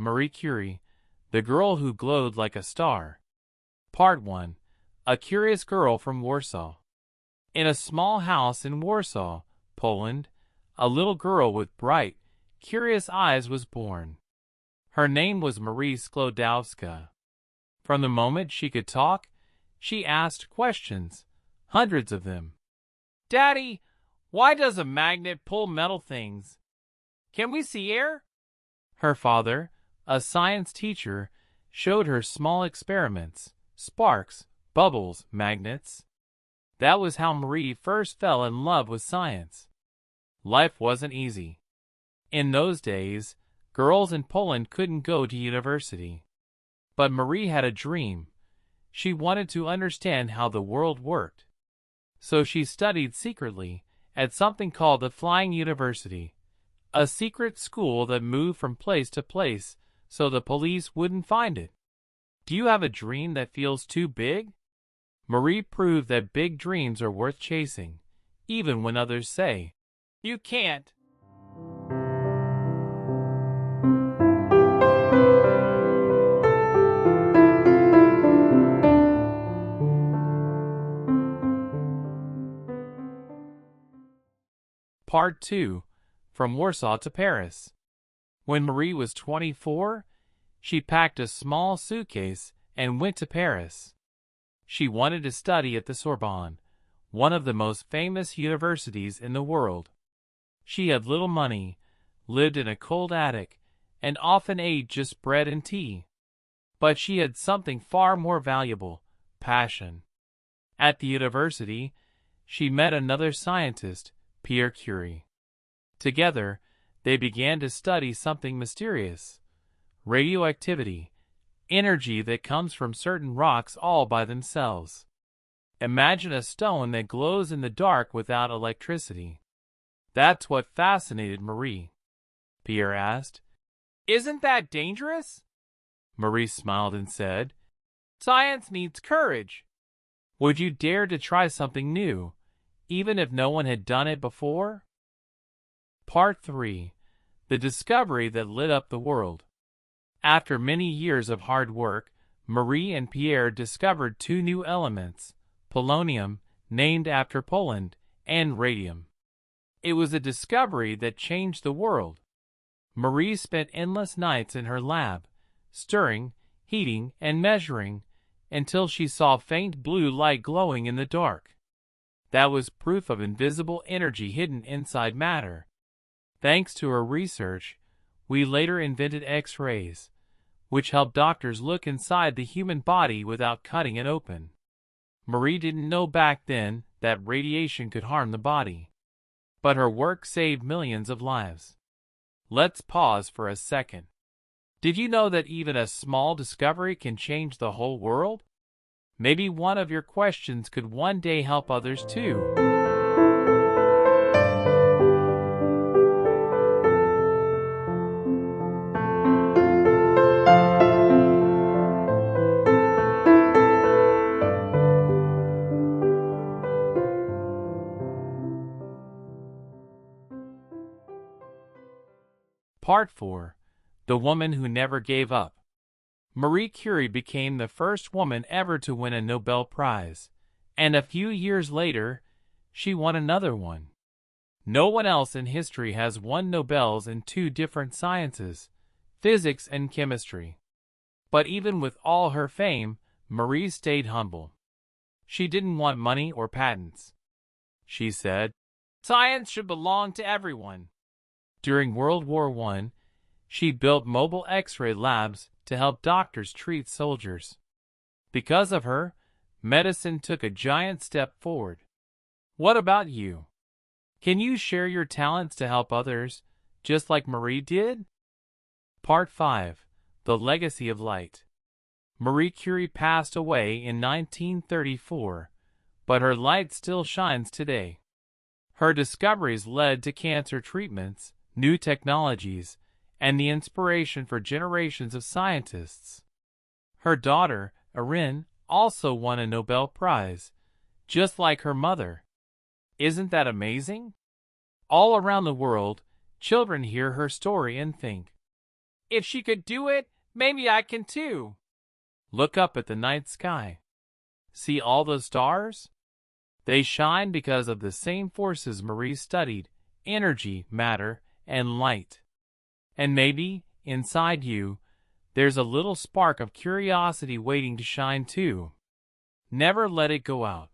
Marie Curie, the girl who glowed like a star. Part 1. A curious girl from Warsaw. In a small house in Warsaw, Poland, a little girl with bright, curious eyes was born. Her name was Marie Sklodowska. From the moment she could talk, she asked questions, hundreds of them. "Daddy, why does a magnet pull metal things? Can we see air?" Her father, a science teacher, showed her small experiments, sparks, bubbles, magnets. That was how Marie first fell in love with science. Life wasn't easy. In those days, girls in Poland couldn't go to university. But Marie had a dream. She wanted to understand how the world worked. So she studied secretly at something called the Flying University, a secret school that moved from place to place so the police wouldn't find it. Do you have a dream that feels too big? Marie proved that big dreams are worth chasing, even when others say, "You can't." Part 2. From Warsaw to Paris. When Marie was 24, she packed a small suitcase and went to Paris. She wanted to study at the Sorbonne, one of the most famous universities in the world. She had little money, lived in a cold attic, and often ate just bread and tea. But she had something far more valuable: passion. At the university, she met another scientist, Marie Curie. Together, they began to study something mysterious: radioactivity, energy that comes from certain rocks all by themselves. Imagine a stone that glows in the dark without electricity. That's what fascinated Marie. Pierre asked, "Isn't that dangerous?" Marie smiled and said, "Science needs courage. Would you dare to try something new, even if no one had done it before?" Part 3. The discovery that lit up the world. After many years of hard work, Marie and Pierre discovered two new elements: polonium, named after Poland, and radium. It was a discovery that changed the world. Marie spent endless nights in her lab, stirring, heating, and measuring, until she saw faint blue light glowing in the dark. That was proof of invisible energy hidden inside matter. Thanks to her research, we later invented X-rays, which help doctors look inside the human body without cutting it open. Marie didn't know back then that radiation could harm the body, but her work saved millions of lives. Let's pause for a second. Did you know that even a small discovery can change the whole world? Maybe one of your questions could one day help others too. Part 4. The Woman Who Never Gave Up. Marie Curie became the first woman ever to win a Nobel Prize, and a few years later, she won another one. No one else in history has won Nobels in two different sciences, physics and chemistry. But even with all her fame, Marie stayed humble. She didn't want money or patents. She said, "Science should belong to everyone." During World War I, she built mobile X-ray labs to help doctors treat soldiers. Because of her, medicine took a giant step forward. What about you? Can you share your talents to help others, just like Marie did? Part 5. The Legacy of Light. Marie Curie passed away in 1934, but her light still shines today. Her discoveries led to cancer treatments, new technologies, and the inspiration for generations of scientists. Her daughter, Erin, also won a Nobel Prize, just like her mother. Isn't that amazing? All around the world, children hear her story and think, If she could do it, maybe I can too. Look up at the night sky. See all those stars? They shine because of the same forces Marie studied: energy, matter, and light. And maybe, inside you, there's a little spark of curiosity waiting to shine too. Never let it go out.